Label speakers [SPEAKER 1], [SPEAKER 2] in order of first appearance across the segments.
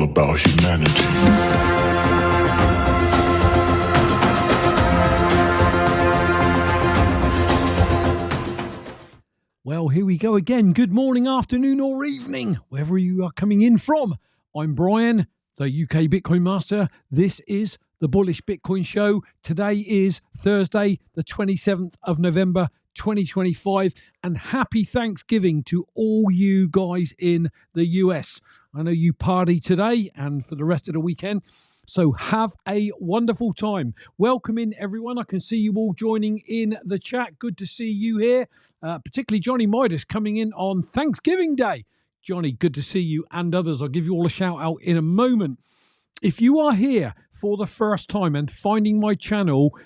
[SPEAKER 1] about humanity.
[SPEAKER 2] Well, here we go again. Good morning, afternoon, or evening, wherever you are coming in from. I'm Brian, the UK Bitcoin Master. This is the Bullish Bitcoin Show. Today is Thursday, the 27th of November, 2025, and happy Thanksgiving to all you guys in the US. I know you party today and for the rest of the weekend, so have a wonderful time. Welcome in, everyone. I can see you all joining in the chat. Good to see you here, particularly Johnny Midas coming in on Thanksgiving Day. Johnny, good to see you and others. I'll give you all a shout out in a moment. If you are here for the first time and finding my channel,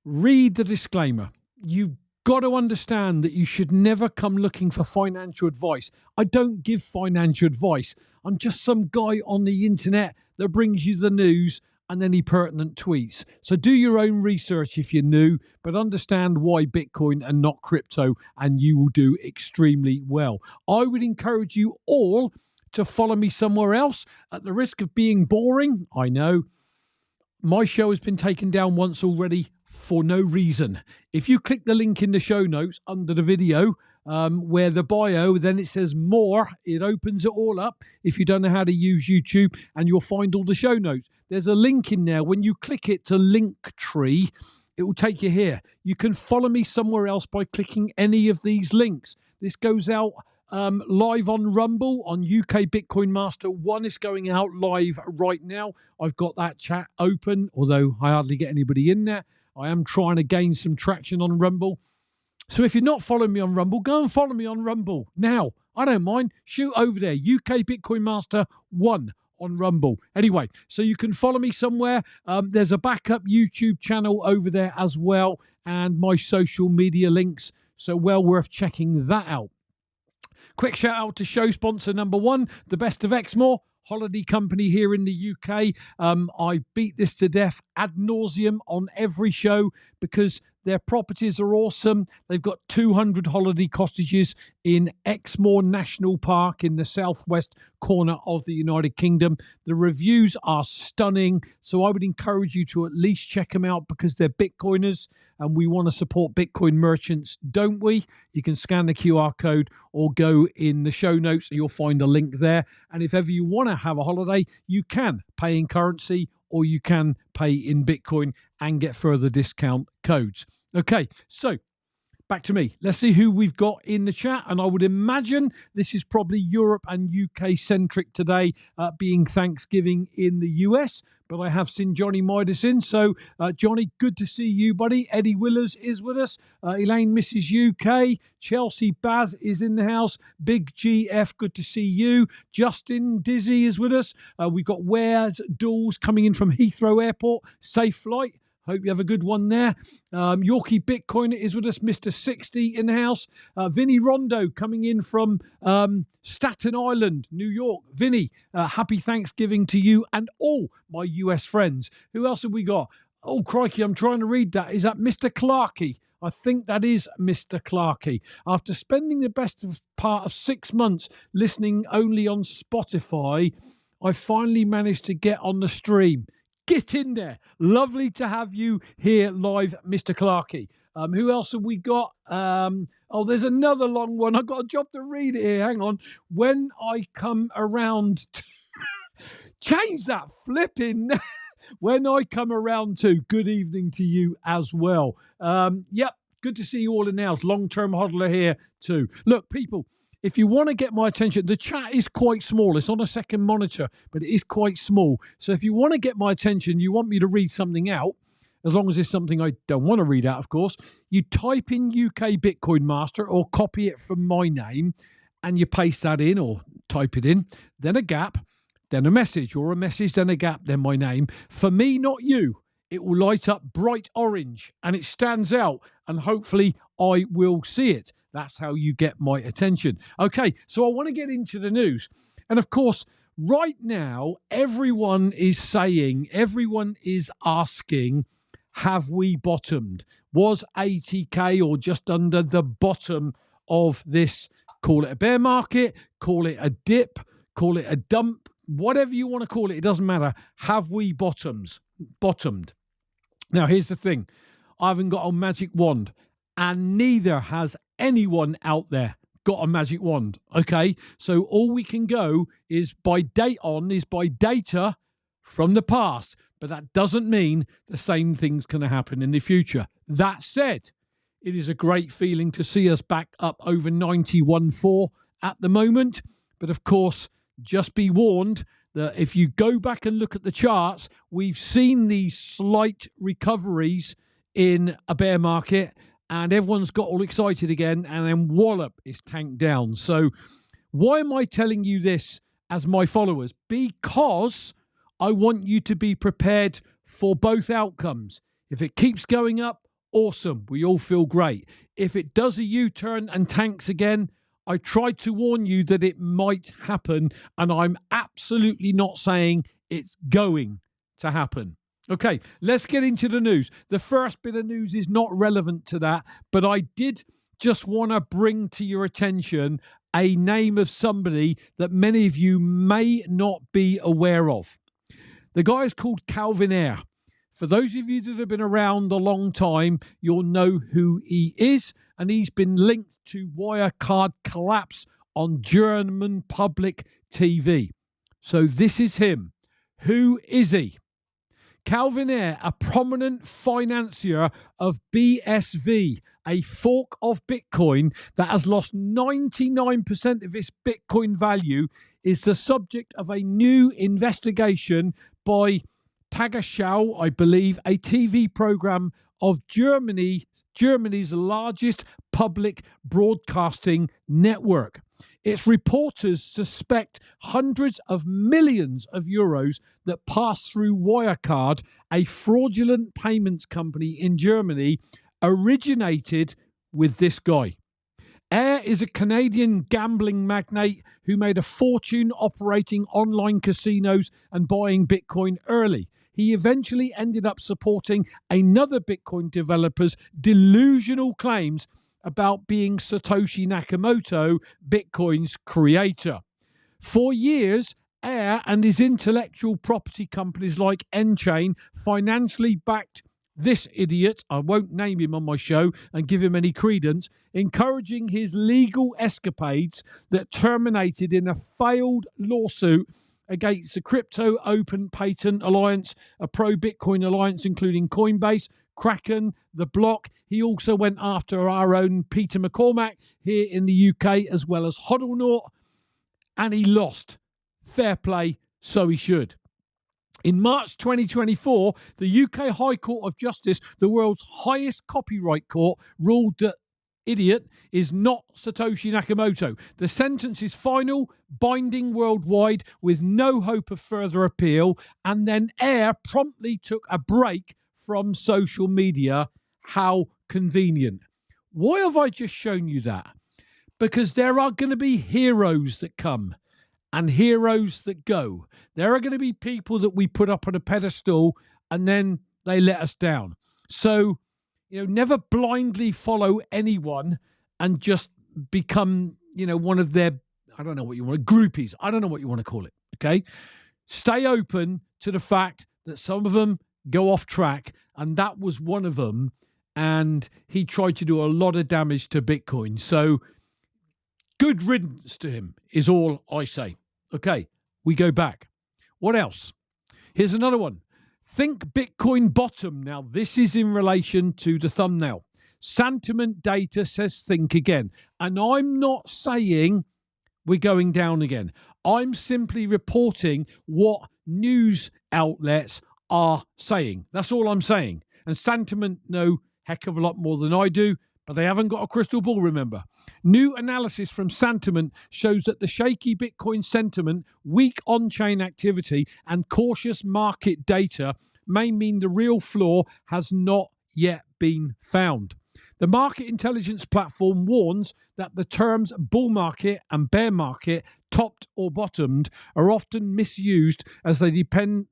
[SPEAKER 2] read the disclaimer. You've got to understand that you should never come looking for financial advice. I don't give financial advice. I'm just some guy on the internet that brings you the news and any pertinent tweets. So do your own research if you're new, but understand why Bitcoin and not crypto, and you will do extremely well. I would encourage you all to follow me somewhere else. At the risk of being boring, I know, my show has been taken down once already for no reason. If you click the link in the show notes under the video, where the bio, then it says more, it opens it all up if you don't know how to use YouTube, and you'll find all the show notes. There's a link in there. When you click it to Linktree, it will take you here. You can follow me somewhere else by clicking any of these links. This goes out live on Rumble, on UK BitcoinMaster 1 is going out live right now. I've got that chat open, although I hardly get anybody in there. I am trying to gain some traction on Rumble. So if you're not following me on Rumble, go and follow me on Rumble. Now, I don't mind. Shoot over there, UK BitcoinMaster 1 on Rumble. Anyway, so you can follow me somewhere. There's a backup YouTube channel over there as well, and my social media links. So well worth checking that out. Quick shout out to show sponsor number 1, the best of Exmoor, holiday company here in the UK. I beat this to death ad nauseum on every show because their properties are awesome. They've got 200 holiday cottages in Exmoor National Park in the southwest corner of the United Kingdom. The reviews are stunning, so I would encourage you to at least check them out because they're Bitcoiners and we want to support Bitcoin merchants, don't we? You can scan the QR code or go in the show notes and you'll find a link there. And if ever you want to have a holiday, you can pay in currency or you can pay in Bitcoin and get further discount codes. Okay, so back to me. Let's see who we've got in the chat. And I would imagine this is probably Europe and UK centric today, being Thanksgiving in the US. But I have seen Johnny Midas in. So, Johnny, good to see you, buddy. Eddie Willers is with us. Elaine Mrs. UK. Chelsea Baz is in the house. Big GF, good to see you. Justin Dizzy is with us. We've got Wares Dools coming in from Heathrow Airport. Safe flight. Hope you have a good one there. Yorkie Bitcoin is with us. Mr. 60 in the house. Vinny Rondo coming in from Staten Island, New York. Vinny, happy Thanksgiving to you and all my US friends. Who else have we got? Oh, crikey, I'm trying to read that. Is that Mr. Clarkey? I think that is Mr. Clarkey. After spending the best part of 6 months listening only on Spotify, I finally managed to get on the stream. Get in there. Lovely to have you here live, Mr. Clarkey. Who else have we got? Oh, there's another long one. I've got a job to read it here. Hang on. When I come around to... Change that flipping... When I come around to, good evening to you as well. Yep, good to see you all in the house. Long-term hodler here too. Look, people... If you want to get my attention, the chat is quite small. It's on a second monitor, but it is quite small. So if you want to get my attention, you want me to read something out, as long as it's something I don't want to read out, of course, you type in UK Bitcoin Master or copy it from my name and you paste that in or type it in, then a gap, then a message, or a message, then a gap, then my name. For me, not you. It will light up bright orange and it stands out and hopefully I will see it. That's how you get my attention. Okay, so I want to get into the news. And of course, right now, everyone is asking, have we bottomed? Was 80K or just under the bottom of this, call it a bear market, call it a dip, call it a dump, whatever you want to call it, it doesn't matter. Have we bottomed? Now, here's the thing. I haven't got a magic wand, and neither has anyone out there got a magic wand. Okay, so all we can go is by data from the past, but that doesn't mean the same thing's going to happen in the future. That said, it is a great feeling to see us back up over 91.4 at the moment. But of course, just be warned that if you go back and look at the charts, we've seen these slight recoveries in a bear market, and everyone's got all excited again, and then wallop, is tanked down. So why am I telling you this as my followers? Because I want you to be prepared for both outcomes. If it keeps going up, awesome, we all feel great. If it does a U-turn and tanks again, I tried to warn you that it might happen, and I'm absolutely not saying it's going to happen. Okay, let's get into the news. The first bit of news is not relevant to that, but I did just want to bring to your attention a name of somebody that many of you may not be aware of. The guy is called Calvin Ayre. For those of you that have been around a long time, you'll know who he is, and he's been linked to Wirecard collapse on German public TV. So this is him. Who is he? Calvin Ayre, a prominent financier of BSV, a fork of Bitcoin that has lost 99% of its Bitcoin value, is the subject of a new investigation by Tagesschau, I believe, a TV program of Germany's largest public broadcasting network. Its reporters suspect hundreds of millions of euros that pass through Wirecard, a fraudulent payments company in Germany, originated with this guy. Ayre is a Canadian gambling magnate who made a fortune operating online casinos and buying Bitcoin early. He eventually ended up supporting another Bitcoin developer's delusional claims about being Satoshi Nakamoto, Bitcoin's creator. For years, Ayre and his intellectual property companies like N-Chain financially backed this idiot, I won't name him on my show and give him any credence, encouraging his legal escapades that terminated in a failed lawsuit against the Crypto Open Patent Alliance, a pro-Bitcoin alliance including Coinbase, Kraken, The Block. He also went after our own Peter McCormack here in the UK, as well as Hodlnaut, and he lost. Fair play, so he should. In March 2024, the UK High Court of Justice, the world's highest copyright court, ruled that idiot is not Satoshi Nakamoto. The sentence is final, binding worldwide, with no hope of further appeal, and then Ayre promptly took a break from social media. How convenient. Why have I just shown you that? Because there are going to be heroes that come and heroes that go. There are going to be people that we put up on a pedestal and then they let us down. So, never blindly follow anyone and just become, one of their, I don't know what you want, groupies. I don't know what you want to call it. Okay. Stay open to the fact that some of them go off track, and that was one of them, and he tried to do a lot of damage to Bitcoin. So good riddance to him is all I say. Okay, we go back. What else? Here's another one. Think Bitcoin bottom. Now, this is in relation to the thumbnail. Sentiment data says think again. And I'm not saying we're going down again. I'm simply reporting what news outlets are saying. That's all I'm saying. And Sentiment know heck of a lot more than I do, but they haven't got a crystal ball, remember. New analysis from Sentiment shows that the shaky Bitcoin sentiment, weak on-chain activity, and cautious market data may mean the real floor has not yet been found. The market intelligence platform warns that the terms bull market and bear market, topped or bottomed, are often misused as they depend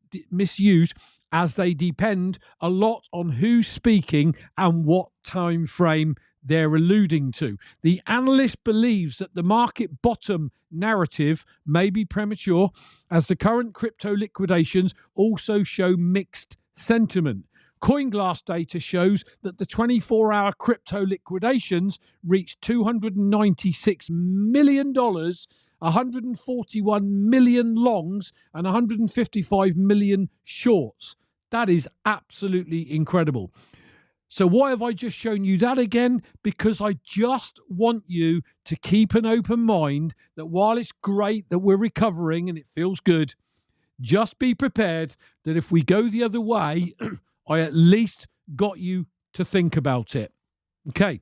[SPEAKER 2] a lot on who's speaking and what time frame they're alluding to. The analyst believes that the market bottom narrative may be premature, as the current crypto liquidations also show mixed sentiment. CoinGlass data shows that the 24-hour crypto liquidations reached $296 million, 141 million longs, and 155 million shorts. That is absolutely incredible. So why have I just shown you that again? Because I just want you to keep an open mind that while it's great that we're recovering and it feels good, just be prepared that if we go the other way, I at least got you to think about it. Okay.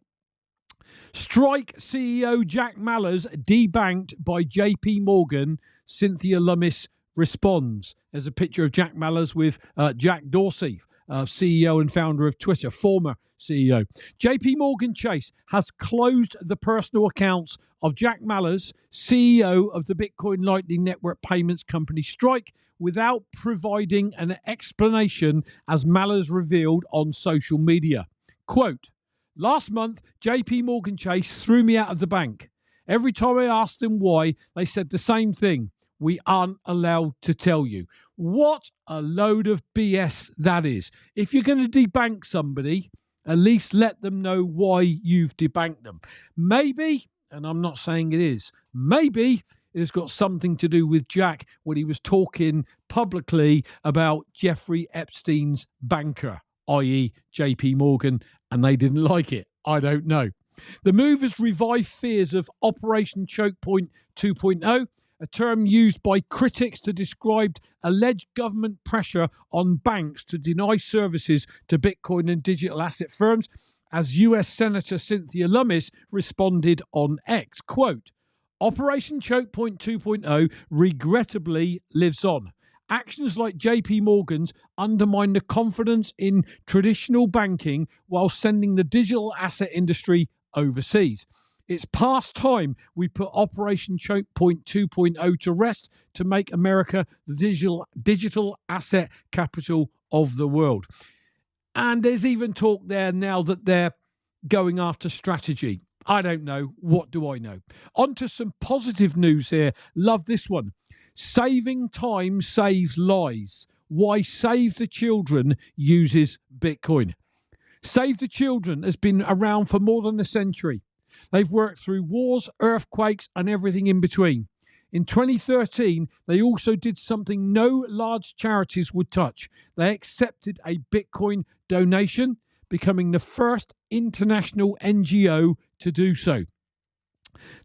[SPEAKER 2] Strike CEO Jack Mallers debanked by JP Morgan. Cynthia Lummis responds. There's a picture of Jack Mallers with Jack Dorsey, CEO and founder of Twitter, former CEO. JP Morgan Chase has closed the personal accounts of Jack Mallers, CEO of the Bitcoin Lightning Network payments company Strike, without providing an explanation, as Mallers revealed on social media. Quote, "Last month, JP Morgan Chase threw me out of the bank. Every time I asked them why, they said the same thing. We aren't allowed to tell you." What a load of BS that is. If you're going to debank somebody, at least let them know why you've debanked them. Maybe, and I'm not saying it is, maybe it has got something to do with Jack when he was talking publicly about Jeffrey Epstein's banker, i.e. JP Morgan, and they didn't like it. I don't know. The move has revived fears of Operation Choke Point 2.0, a term used by critics to describe alleged government pressure on banks to deny services to Bitcoin and digital asset firms, as US Senator Cynthia Lummis responded on X. Quote, "Operation Choke Point 2.0 regrettably lives on. Actions like JP Morgan's undermine the confidence in traditional banking while sending the digital asset industry overseas. It's past time we put Operation Choke Point 2.0 to rest to make America the digital asset capital of the world." And there's even talk there now that they're going after strategy. I don't know. What do I know? On to some positive news here. Love this one. Saving time saves lives. Why Save the Children uses Bitcoin. Save the Children has been around for more than a century. They've worked through wars, earthquakes, and everything in between. In 2013, they also did something no large charities would touch. They accepted a Bitcoin donation, becoming the first international NGO to do so.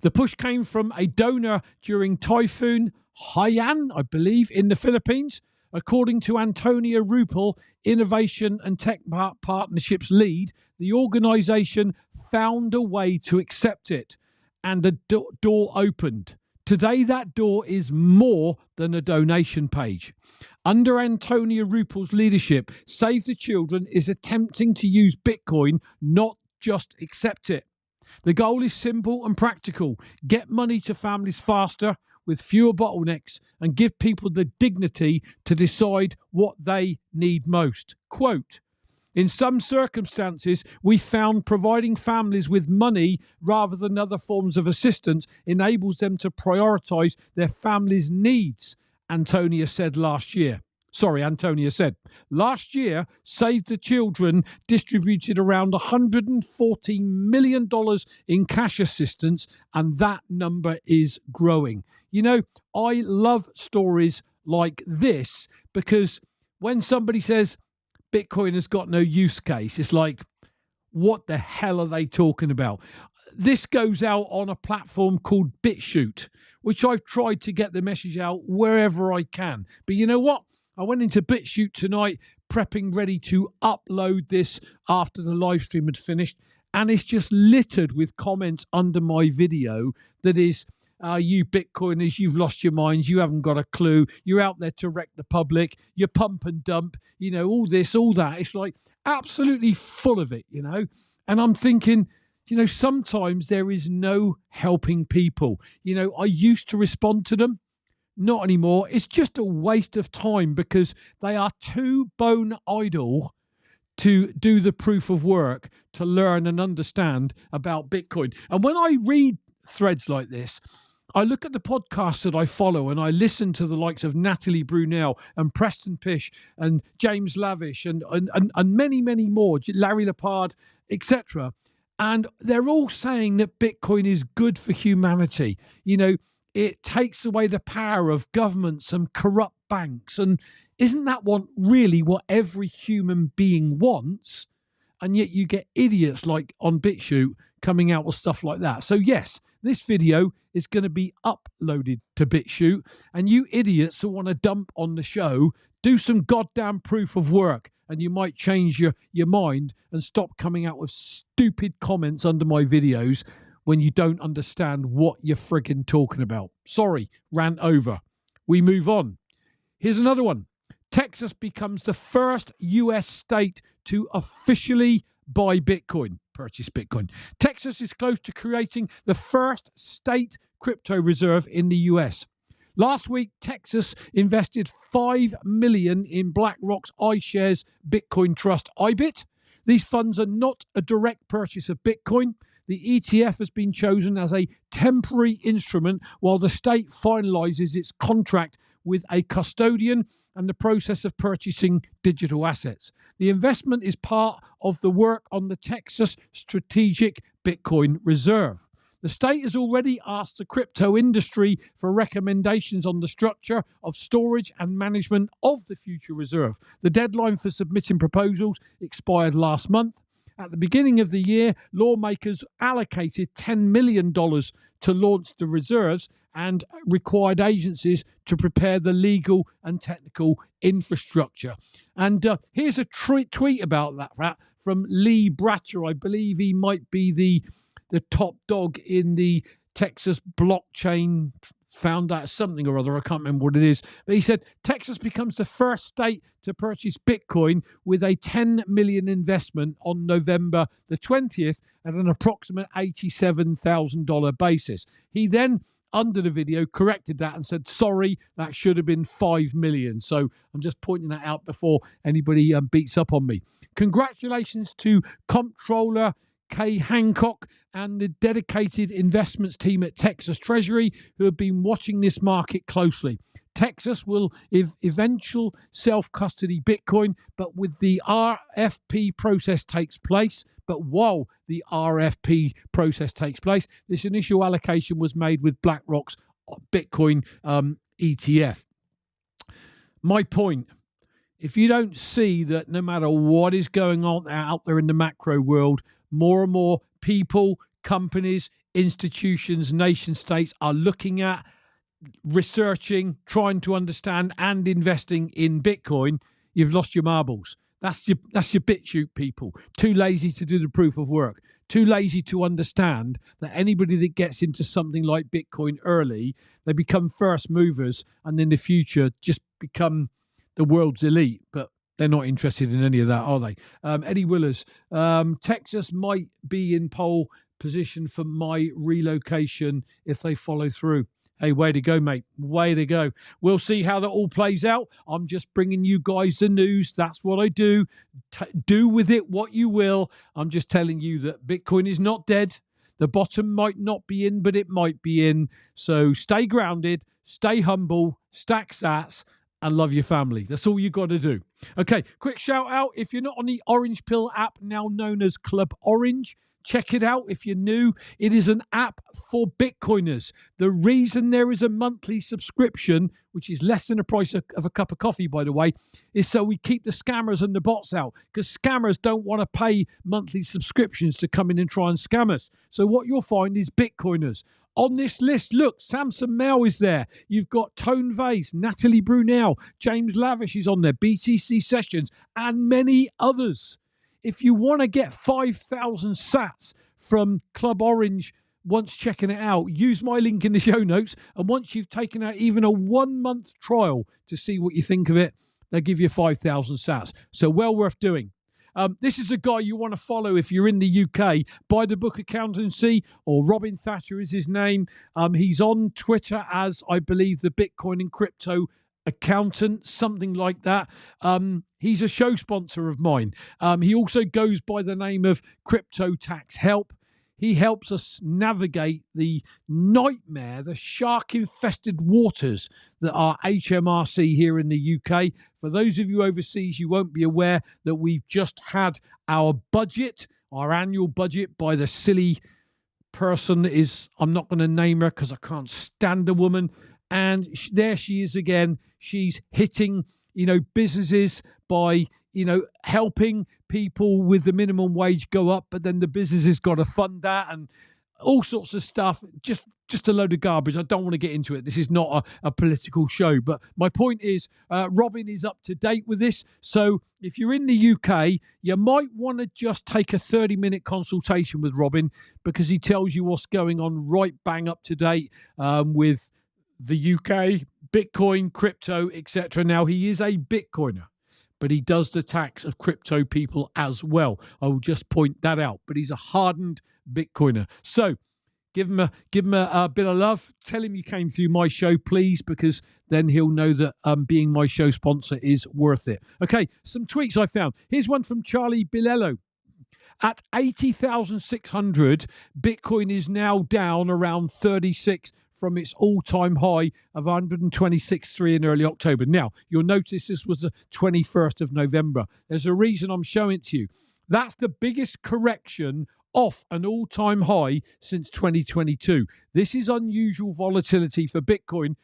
[SPEAKER 2] The push came from a donor during Typhoon Haiyan, I believe, in the Philippines. According to Antonia Rupel, Innovation and Tech Partnerships lead, the organisation found a way to accept it, and the door opened. Today, that door is more than a donation page. Under Antonia Rupel's leadership, Save the Children is attempting to use Bitcoin, not just accept it. The goal is simple and practical. Get money to families faster, with fewer bottlenecks, and give people the dignity to decide what they need most. Quote, "In some circumstances, we found providing families with money rather than other forms of assistance enables them to prioritize their family's needs," Antonia said. Last year, Save the Children distributed around $140 million in cash assistance, and that number is growing. You know, I love stories like this, because when somebody says Bitcoin has got no use case, it's like, what the hell are they talking about? This goes out on a platform called BitChute, which I've tried to get the message out wherever I can. But you know what? I went into BitChute tonight, prepping ready to upload this after the live stream had finished, and it's just littered with comments under my video that is, you Bitcoiners, you've lost your minds, you haven't got a clue, you're out there to wreck the public, you pump and dump, you know, all this, all that. It's like absolutely full of it, you know. And I'm thinking, you know, sometimes there is no helping people. You know, I used to respond to them. Not anymore. It's just a waste of time, because they are too bone idle to do the proof of work, to learn and understand about Bitcoin. And when I read threads like this, I look at the podcasts that I follow and I listen to the likes of Natalie Brunel and Preston Pish and James Lavish and many, many more, Larry Lepard, etc. And they're all saying that Bitcoin is good for humanity. You know, it takes away the power of governments and corrupt banks. And isn't that really what every human being wants? And yet you get idiots like on BitChute coming out with stuff like that. So yes, this video is going to be uploaded to BitChute, and you idiots who want to dump on the show, do some goddamn proof of work, and you might change your mind and stop coming out with stupid comments under my videos when you don't understand what you're friggin' talking about. Sorry, rant over. We move on. Here's another one. Texas becomes the first US state to officially buy Bitcoin, purchase Bitcoin. Texas is close to creating the first state crypto reserve in the US. Last week, Texas invested $5 million in BlackRock's iShares Bitcoin Trust, IBIT. These funds are not a direct purchase of Bitcoin. The ETF has been chosen as a temporary instrument while the state finalizes its contract with a custodian and the process of purchasing digital assets. The investment is part of the work on the Texas Strategic Bitcoin Reserve. The state has already asked the crypto industry for recommendations on the structure of storage and management of the future reserve. The deadline for submitting proposals expired last month. At the beginning of the year, lawmakers allocated $10 million to launch the reserves and required agencies to prepare the legal and technical infrastructure. And here's a tweet about that from Lee Bratcher. I believe he might be the top dog in the Texas blockchain founder, something or other. I can't remember what it is. But he said, Texas becomes the first state to purchase Bitcoin with a $10 million investment on November the 20th at an approximate $87,000 basis. He then, under the video, corrected that and said, sorry, that should have been $5 million. So I'm just pointing that out before anybody beats up on me. Congratulations to Comptroller Kay Hancock and the dedicated investments team at Texas Treasury who have been watching this market closely. Texas will eventual self-custody Bitcoin, but with the RFP process takes place. But while the RFP process takes place, this initial allocation was made with BlackRock's Bitcoin ETF. My point, if you don't see that no matter what is going on out there in the macro world, more and more people, companies, institutions, nation states are looking at, researching, trying to understand and investing in Bitcoin, you've lost your marbles. That's your BitChute people. Too lazy to do the proof of work. Too lazy to understand that anybody that gets into something like Bitcoin early, they become first movers and in the future just become the world's elite. But they're not interested in any of that, are they? Eddie Willers, Texas might be in pole position for my relocation if they follow through. Hey, way to go, mate. Way to go. We'll see how that all plays out. I'm just bringing you guys the news. That's what I do. Do with it what you will. I'm just telling you that Bitcoin is not dead. The bottom might not be in, but it might be in. So stay grounded, stay humble, stack sats, and love your family. That's all you got to do. Okay, quick shout out. If you're not on the Orange Pill app, now known as Club Orange, check it out if you're new. It is an app for Bitcoiners. The reason there is a monthly subscription, which is less than the price of a cup of coffee, by the way, is so we keep the scammers and the bots out, because scammers don't want to pay monthly subscriptions to come in and try and scam us. So what you'll find is Bitcoiners. On this list, look, Samson Mel is there. You've got Tone Vase, Natalie Brunel, James Lavish is on there, BTC Sessions, and many others. If you want to get 5,000 sats from Club Orange once checking it out, use my link in the show notes. And once you've taken out even a 1-month trial to see what you think of it, they'll give you 5,000 sats. So well worth doing. This is a guy you want to follow if you're in the UK. Buy the Book Accountancy, or Robin Thatcher is his name. He's on Twitter as, I believe, the Bitcoin and Crypto Accountant, something like that. He's a show sponsor of mine. He also goes by the name of Crypto Tax Help. He helps us navigate the nightmare, the shark-infested waters that are HMRC here in the UK. For those of you overseas, you won't be aware that we've just had our budget, our annual budget by the silly person is, I'm not going to name her because I can't stand the woman. And there she is again. She's hitting, businesses by, helping people with the minimum wage go up, but then the business has got to fund that and all sorts of stuff. Just a load of garbage. I don't want to get into it. This is not a political show, but my point is, Robin is up to date with this. So if you're in the UK, you might want to just take a 30-minute consultation with Robin, because he tells you what's going on right bang up to date with the UK, Bitcoin, crypto, etc. Now, he is a Bitcoiner, but he does the tax of crypto people as well. I will just point that out. But he's a hardened Bitcoiner. So give him a bit of love. Tell him you came through my show, please, because then he'll know that being my show sponsor is worth it. Okay, some tweets I found. Here's one from Charlie Bilello. At 80,600, Bitcoin is now down around 36 from its all-time high of 126.3 in early October. Now, you'll notice this was the 21st of November. There's a reason I'm showing it to you. That's the biggest correction off an all-time high since 2022. This is unusual volatility for Bitcoin.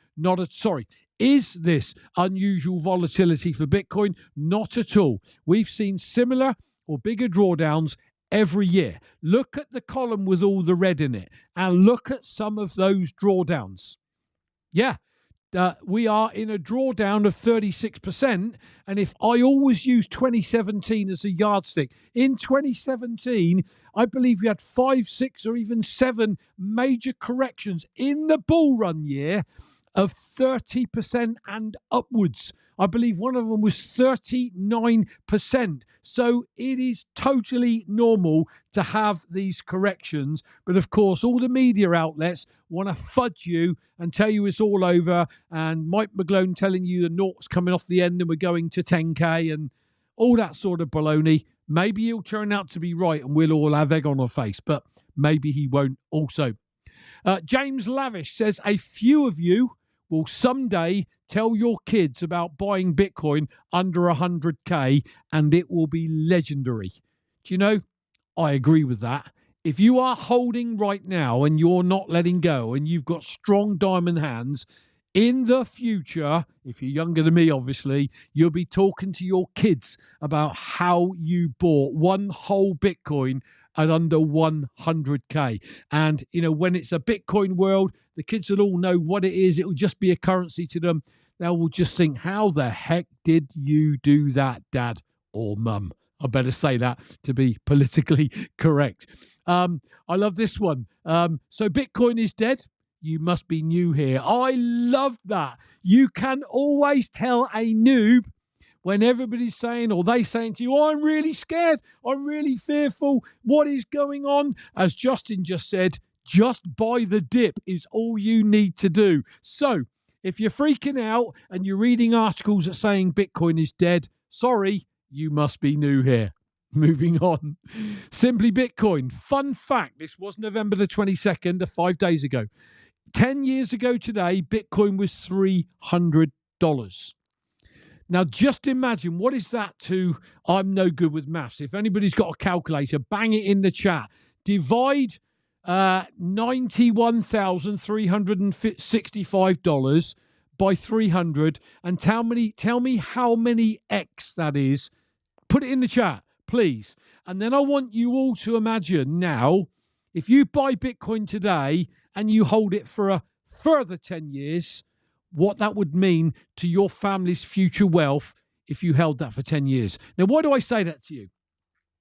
[SPEAKER 2] Is this unusual volatility for Bitcoin? Not at all. We've seen similar or bigger drawdowns every year. Look at the column with all the red in it and look at some of those drawdowns. Yeah, we are in a drawdown of 36%. And if I always use 2017 as a yardstick, in 2017, I believe we had 5, 6, or even 7 major corrections in the bull run year of 30% and upwards. I believe one of them was 39%. So it is totally normal to have these corrections. But of course, all the media outlets want to fudge you and tell you it's all over. And Mike McGlone telling you the naught's coming off the end and we're going to 10K and all that sort of baloney. Maybe he'll turn out to be right and we'll all have egg on our face, but maybe he won't also. James Lavish says, a few of you will someday tell your kids about buying Bitcoin under 100K and it will be legendary. Do you know, I agree with that. If you are holding right now and you're not letting go and you've got strong diamond hands, in the future, if you're younger than me, obviously, you'll be talking to your kids about how you bought one whole Bitcoin at under 100K. And, when it's a Bitcoin world, the kids will all know what it is. It will just be a currency to them. They will just think, how the heck did you do that, Dad or Mum? I better say that to be politically correct. I love this one. So Bitcoin is dead. You must be new here. I love that. You can always tell a noob when everybody's saying, or they saying to you, I'm really scared. I'm really fearful. What is going on? As Justin just said, just buy the dip is all you need to do. So if you're freaking out and you're reading articles that saying Bitcoin is dead, sorry, you must be new here. Moving on. Simply Bitcoin. Fun fact, this was November the 22nd, 5 days ago. 10 years ago today, Bitcoin was $300. Now, just imagine, what is that to, I'm no good with maths. If anybody's got a calculator, bang it in the chat. Divide $91,365 by 300 and tell me how many X that is. Put it in the chat, please. And then I want you all to imagine now, if you buy Bitcoin today and you hold it for a further 10 years, what that would mean to your family's future wealth if you held that for 10 years. Now, why do I say that to you?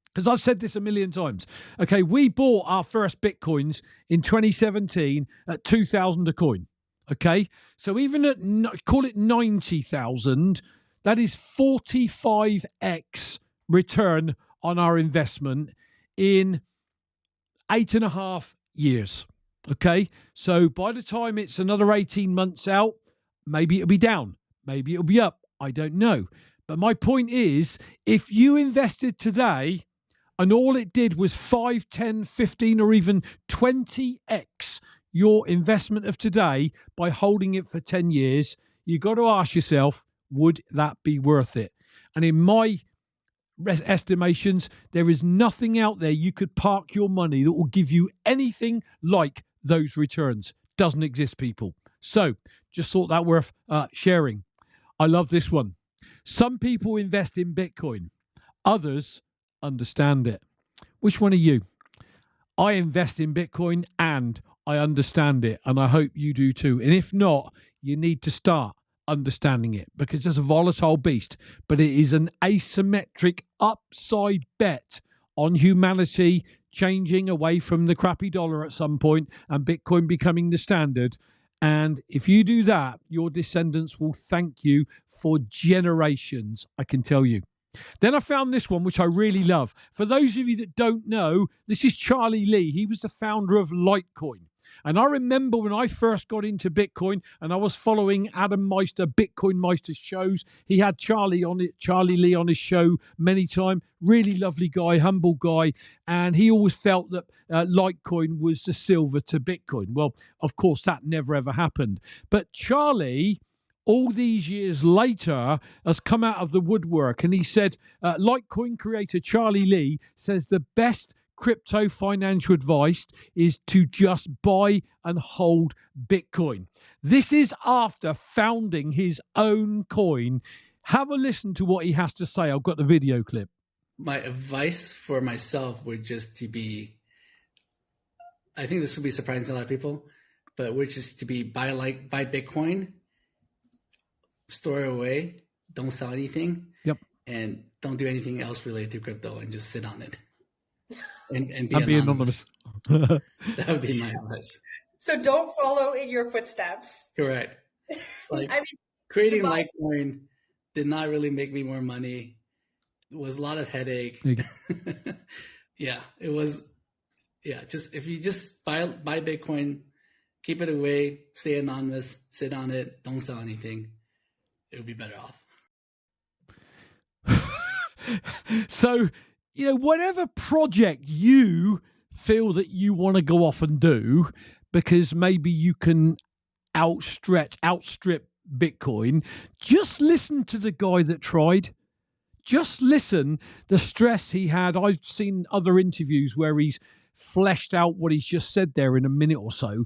[SPEAKER 2] Because I've said this a million times. Okay, we bought our first Bitcoins in 2017 at 2,000 a coin. Okay, so even at, call it 90,000, that is 45x return on our investment in 8.5 years. Okay, so by the time it's another 18 months out, maybe it'll be down, Maybe it'll be up. I don't know. But my point is, if you invested today and all it did was 5, 10, 15, or even 20x your investment of today by holding it for 10 years, you've got to ask yourself, would that be worth it? And in my estimations, there is nothing out there you could park your money that will give you anything like those returns. Doesn't exist, people. So just thought that worth sharing. I love this one. Some people invest in Bitcoin. Others understand it. Which one are you? I invest in Bitcoin and I understand it, and I hope you do too. And if not, you need to start understanding it, because it's a volatile beast, but it is an asymmetric upside bet on humanity changing away from the crappy dollar at some point and Bitcoin becoming the standard. And if you do that, your descendants will thank you for generations, I can tell you. Then I found this one, which I really love. For those of you that don't know, this is Charlie Lee. He was the founder of Litecoin. And I remember when I first got into Bitcoin and I was following Adam Meister, BitcoinMaster shows. He had Charlie Lee on his show many times. Really lovely guy, humble guy. And he always felt that Litecoin was the silver to Bitcoin. Well, of course, that never ever happened. But Charlie, all these years later, has come out of the woodwork, and he said, Litecoin creator Charlie Lee says the best crypto financial advice is to just buy and hold Bitcoin. This is after founding his own coin. Have a listen to what he has to say. I've got the video clip.
[SPEAKER 1] My advice for myself would just to be, I think this will be surprising to a lot of people, but would just to be buy Bitcoin, store it away, don't sell anything, and don't do anything else related to crypto, and just sit on it and be anonymous. That would be my advice.
[SPEAKER 3] So don't follow in your footsteps.
[SPEAKER 1] Correct. Like, creating Litecoin did not really make me more money. It was a lot of headache. Yeah, it was. Yeah, just if you just buy Bitcoin, keep it away, stay anonymous, sit on it, don't sell anything, it would be better off.
[SPEAKER 2] So, whatever project you feel that you want to go off and do, because maybe you can outstrip Bitcoin, just listen to the guy that tried. Just listen the stress he had. I've seen other interviews where he's fleshed out what he's just said there in a minute or so.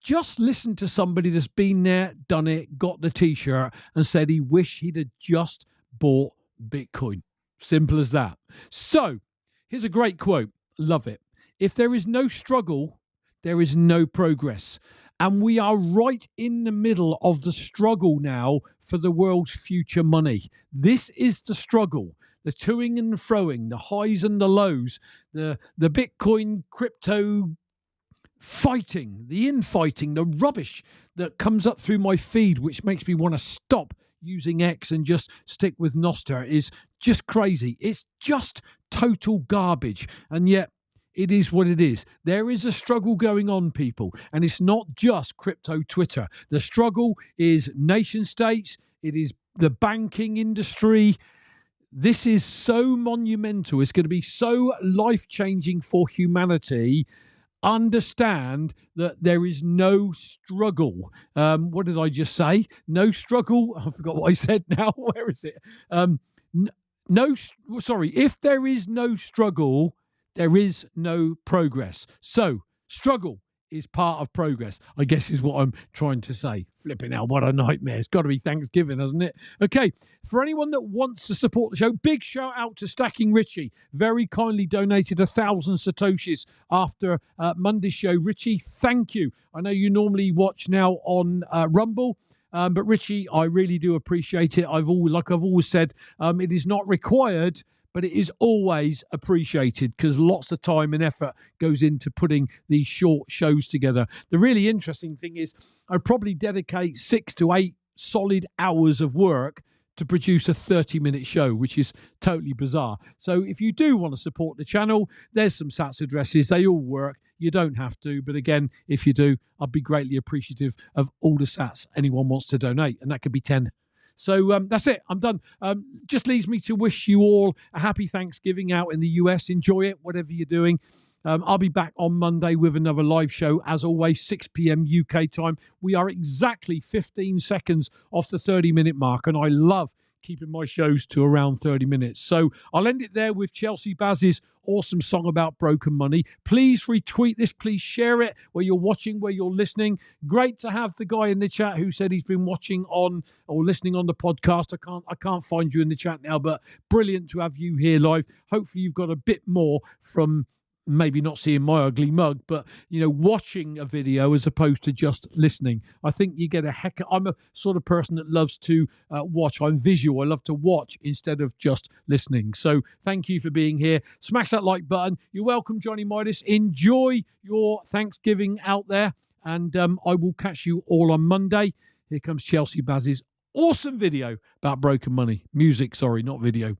[SPEAKER 2] Just listen to somebody that's been there, done it, got the t-shirt, and said he wished he'd have just bought Bitcoin. Simple as that. So here's a great quote. Love it. If there is no struggle, there is no progress. And we are right in the middle of the struggle now for the world's future money. This is the struggle, the toing and froing, the highs and the lows, the Bitcoin crypto fighting, the infighting, the rubbish that comes up through my feed, which makes me want to stop using X and just stick with Nostr, is just crazy. It's just total garbage. And yet it is what it is. There is a struggle going on, people, and it's not just crypto Twitter. The struggle is nation states. It is the banking industry. This is so monumental. It's going to be so life-changing for humanity. Understand that there is no struggle. What did I just say? No struggle. I forgot what I said now. Where is it? If there is no struggle, there is no progress. So struggle is part of progress, I guess is what I'm trying to say. Flipping out, what a nightmare. It's got to be Thanksgiving, hasn't it? Okay, for anyone that wants to support the show, big shout out to Stacking Richie. Very kindly donated 1,000 Satoshis after Monday's show. Richie, thank you. I know you normally watch now on Rumble, but Richie, I really do appreciate it. I've always said, it is not required, but it is always appreciated, because lots of time and effort goes into putting these short shows together. The really interesting thing is I probably dedicate 6 to 8 solid hours of work to produce a 30-minute show, which is totally bizarre. So if you do want to support the channel, there's some Sats addresses. They all work. You don't have to, but again, if you do, I'd be greatly appreciative of all the sats anyone wants to donate, and that could be 10. So that's it. I'm done. Just leaves me to wish you all a happy Thanksgiving out in the US. Enjoy it, whatever you're doing. I'll be back on Monday with another live show, as always, 6 p.m. UK time. We are exactly 15 seconds off the 30-minute mark, and I love keeping my shows to around 30 minutes. So I'll end it there with Chelsea Baz's awesome song about broken money. Please retweet this. Please share it where you're watching, where you're listening. Great to have the guy in the chat who said he's been watching on or listening on the podcast. I can't find you in the chat now, but brilliant to have you here live. Hopefully you've got a bit more from maybe not seeing my ugly mug, but watching a video as opposed to just listening. I think you get I'm a sort of person that loves to watch. I'm visual. I love to watch instead of just listening. So thank you for being here. Smash that like button. You're welcome, Johnny Midas. Enjoy your Thanksgiving out there, and I will catch you all on Monday. Here comes Chelsea Baz's awesome video about broken money. Music, sorry, not video.